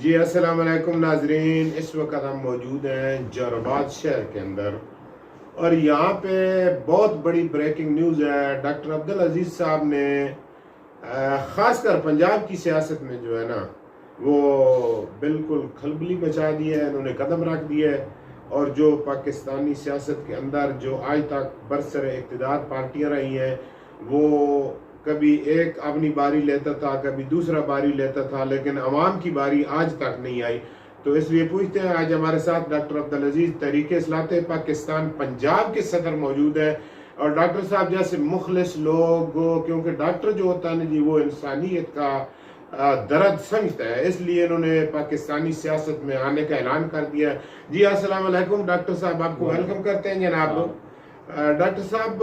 جی السلام علیکم ناظرین، اس وقت ہم موجود ہیں جوراباد شہر کے اندر اور یہاں پہ بہت بڑی بریکنگ نیوز ہے۔ ڈاکٹر عبدالعزیز صاحب نے خاص کر پنجاب کی سیاست میں جو ہے نا وہ بالکل کھلبلی مچا دی ہے، انہوں نے قدم رکھ دیا ہے، اور جو پاکستانی سیاست کے اندر جو آج تک برسر اقتدار پارٹیاں رہی ہیں وہ کبھی ایک اپنی باری لیتا تھا، کبھی دوسرا باری لیتا تھا، لیکن عوام کی باری آج تک نہیں آئی۔ تو اس لیے پوچھتے ہیں، آج ہمارے ساتھ ڈاکٹر عبدالعزیز تحریک اصلاح پاکستان پنجاب کے صدر موجود ہے، اور ڈاکٹر صاحب جیسے مخلص لوگ، کیونکہ ڈاکٹر جو ہوتا ہے نا جی وہ انسانیت کا درد سمجھتا ہے، اس لیے انہوں نے پاکستانی سیاست میں آنے کا اعلان کر دیا ہے۔ جی السلام علیکم ڈاکٹر صاحب، آپ کو ویلکم کرتے ہیں جناب۔ ڈاکٹر صاحب،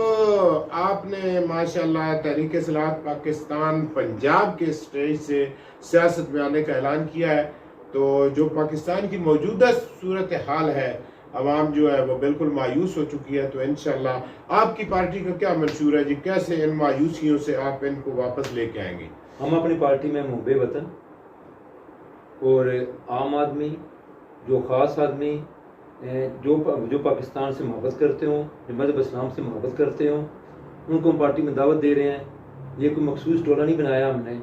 آپ نے ماشاءاللہ تحریک اصلاح پاکستان پنجاب کے سٹیج سے سیاست میں آنے کا اعلان کیا ہے، تو جو پاکستان کی موجودہ صورتحال ہے، عوام جو ہے وہ بالکل مایوس ہو چکی ہے، تو انشاءاللہ آپ کی پارٹی کا کیا منشور ہے جی؟ کیسے ان مایوسیوں سے آپ ان کو واپس لے کے آئیں گے؟ ہم اپنی پارٹی میں محب وطن اور عام آدمی، جو خاص آدمی جو پاکستان سے محبت کرتے ہوں، جو مذہب اسلام سے محبت کرتے ہوں، ان کو ہم پارٹی میں دعوت دے رہے ہیں۔ یہ کوئی مخصوص ٹولہ نہیں بنایا ہم نے،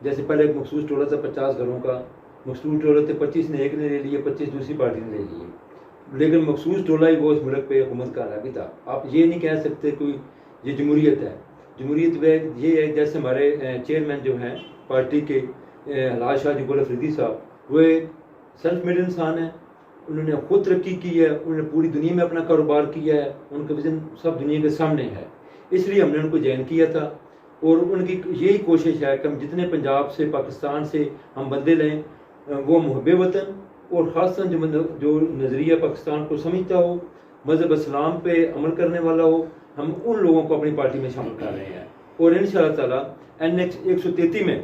جیسے پہلے ایک مخصوص ٹولہ تھا 50 گھروں کا، مخصوص ٹولہ تھے 25 نے ایک نے لے لیے، 25 دوسری پارٹی نے لے لیے، لیکن مخصوص ٹولہ ہی وہ اس ملک پہ حکومت کر رہا بھی تھا۔ آپ یہ نہیں کہہ سکتے کوئی یہ جمہوریت ہے۔ جمہوریت میں یہ ہے، جیسے ہمارے چیئرمین جو ہیں پارٹی کے حلاج شاہ جی گل افریدی صاحب، وہ ایک سیلف میڈ انسان ہیں، انہوں نے خود ترقی کی ہے، انہوں نے پوری دنیا میں اپنا کاروبار کیا ہے، ان کا وژن سب دنیا کے سامنے ہے، اس لیے ہم نے ان کو جوائن کیا تھا۔ اور ان کی یہی کوشش ہے کہ ہم جتنے پنجاب سے پاکستان سے ہم بندے لیں، وہ محب وطن اور خاصاً جو نظریہ پاکستان کو سمجھتا ہو، مذہب اسلام پہ عمل کرنے والا ہو، ہم ان لوگوں کو اپنی پارٹی میں شامل کر رہے ہیں۔ اور انشاءاللہ تعالیٰ NX 133 میں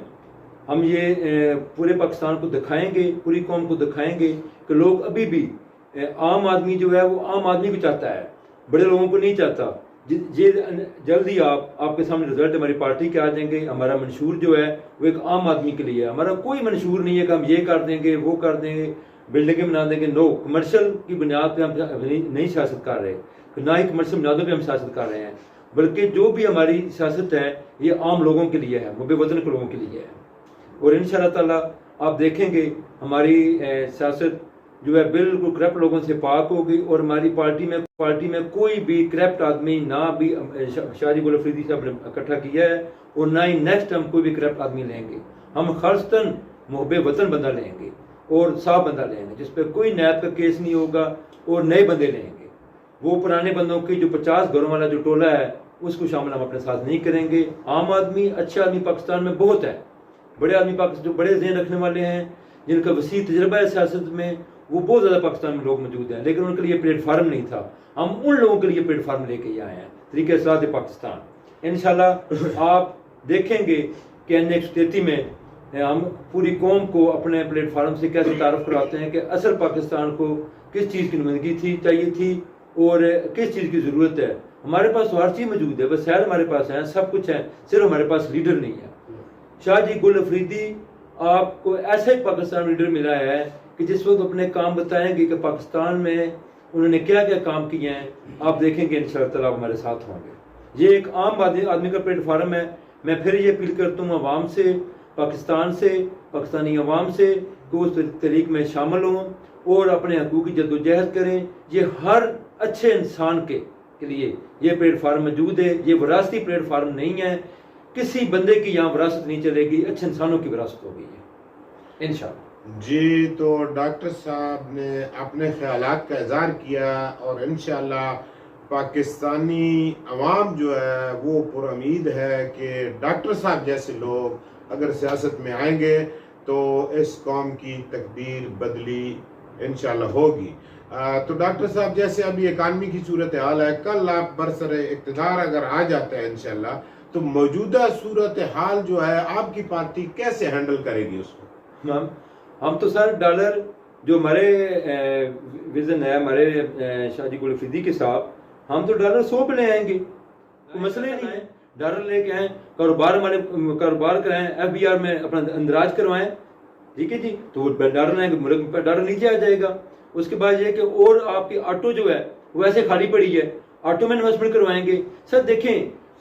ہم یہ پورے پاکستان کو دکھائیں گے، پوری قوم کو دکھائیں گے کہ لوگ ابھی بھی عام آدمی جو ہے وہ عام آدمی بھی چاہتا ہے، بڑے لوگوں کو نہیں چاہتا۔ یہ جلد ہی آپ کے سامنے رزلٹ ہماری پارٹی کے آ جائیں گے۔ ہمارا منشور جو ہے وہ ایک عام آدمی کے لیے ہے، ہمارا کوئی منشور نہیں ہے کہ ہم یہ کر دیں گے وہ کر دیں گے، بلڈنگیں بنا دیں گے۔ نو، کمرشل کی بنیاد پہ ہم نہیں سیاست کر رہے، نہ ہی کمرشل بنیادوں پہ ہم سیاست کر رہے ہیں، بلکہ جو بھی ہماری سیاست ہے یہ عام لوگوں کے لیے ہے، محب وطن کے لوگوں کے لیے ہے۔ اور انشاءاللہ تعالیٰ آپ دیکھیں گے ہماری سیاست جو ہے بالکل کرپٹ لوگوں سے پاک ہوگی، اور ہماری پارٹی میں کوئی بھی کرپٹ آدمی نہ بھی شاہ جی گل افریدی صاحب نے اکٹھا کیا ہے، اور نہ ہی نیکسٹ ہم کوئی بھی کرپٹ آدمی لیں گے۔ ہم خالصتاً محب وطن بندہ لیں گے اور صاف بندہ لیں گے، جس پہ کوئی نیب کا کیس نہیں ہوگا، اور نئے بندے لیں گے۔ وہ پرانے بندوں کی جو 50 گھروں والا جو ٹولہ ہے اس کو شامل ہم اپنے ساتھ نہیں کریں گے۔ عام آدمی، اچھے آدمی پاکستان میں بہت ہے، بڑے آدمی جو بڑے ذہن رکھنے والے ہیں، جن کا وسیع تجربہ ہے سیاست میں، وہ بہت زیادہ پاکستان میں لوگ موجود ہیں، لیکن ان کے لیے پلیٹ فارم نہیں تھا۔ ہم ان لوگوں کے لیے پلیٹ فارم لے کے آئے ہیں، طریقہ اصلاح پاکستان۔ انشاءاللہ آپ دیکھیں گے کہ NX 133 میں ہم پوری قوم کو اپنے پلیٹ فارم سے کیسے تعارف کراتے ہیں کہ اصل پاکستان کو کس چیز کی نمائندگی چاہیے تھی اور کس چیز کی ضرورت ہے۔ ہمارے پاس ہر چیز موجود ہے، وسائل ہمارے پاس ہیں، سب کچھ ہے، صرف ہمارے پاس لیڈر نہیں ہے۔ شاہ جی گل افریدی آپ کو ایسا ہی پاکستان لیڈر ملا ہے کہ جس وقت اپنے کام بتائیں گے کہ پاکستان میں انہوں نے کیا کیا کام کیے ہیں، آپ دیکھیں گے انشاءاللہ تعالیٰ ہمارے ساتھ ہوں گے۔ یہ ایک عام آدمی کا پلیٹ فارم ہے۔ میں پھر یہ اپیل کرتا ہوں عوام سے، پاکستان سے، پاکستانی عوام سے کہ اس تحریک میں شامل ہوں اور اپنے حقوق کی جدوجہد کریں۔ یہ ہر اچھے انسان کے لیے یہ پلیٹ فارم موجود ہے، یہ وراثتی پلیٹ فارم نہیں ہے، کسی بندے کی یہاں وراثت نہیں چلے گی، اچھے انسانوں کی وراثت ہوگی ہے انشاءاللہ۔ جی، تو ڈاکٹر صاحب نے اپنے خیالات کا اظہار کیا، اور انشاءاللہ پاکستانی عوام جو ہے وہ پر امید ہے کہ ڈاکٹر صاحب جیسے لوگ اگر سیاست میں آئیں گے تو اس قوم کی تقدیر بدلی انشاءاللہ ہوگی۔ تو ڈاکٹر صاحب، جیسے ابھی اکانومی کی صورتحال ہے، کل آپ برسر اقتدار اگر آ جاتے ہیں انشاءاللہ، تو موجودہ صورتحال جو ہے آپ کی پارٹی کیسے ہینڈل کرے گی اس کو؟ ہم تو سر ڈالر جو ہمارے ویژن ہے ہمارے شاہ جی گل افریدی کے ساتھ، ہم تو ڈالر 100 پہ لے آئیں گے، کوئی مسئلہ ہی نہیں ہے۔ ڈالر لے کے آئیں، کاروبار کرائیں، FBR میں اپنا اندراج کروائیں، ٹھیک ہے جی. تو وہ ڈالر ہے کہ ملک میں ڈالر نیچے آ جائے گا. اس کے بعد یہ کہ اور آپ کی آٹو جو ہے وہ ایسے خالی پڑی ہے, آٹو میں انویسٹمنٹ کروائیں گے. سر دیکھیں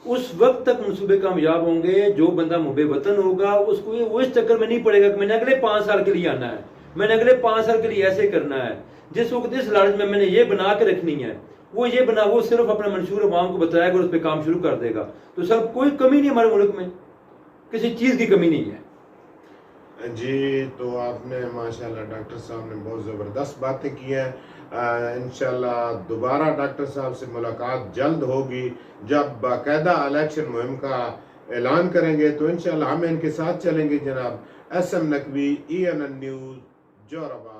اس وقت تک منصوبے کامیاب ہوں گے جو بندہ محب وطن ہوگا, اس کو وہ اس چکر میں نہیں پڑے گا کہ میں نے اگلے 5 سال کے لیے آنا ہے, میں نے اگلے 5 سال کے لیے ایسے کرنا ہے. جس وقت اس لالچ میں نے یہ بنا کے رکھنی ہے, وہ صرف اپنا منشور عوام کو بتائے گا اور اس پہ کام شروع کر دے گا. تو سر کوئی کمی نہیں ہمارے ملک میں, کسی چیز کی کمی نہیں ہے. جی تو آپ نے ماشاءاللہ ڈاکٹر صاحب نے بہت زبردست باتیں کی ہیں. انشاءاللہ دوبارہ ڈاکٹر صاحب سے ملاقات جلد ہوگی جب باقاعدہ الیکشن مہم کا اعلان کریں گے, تو انشاءاللہ ہم ان کے ساتھ چلیں گے. جناب SM نقوی, ENN نیوز, جوراباد.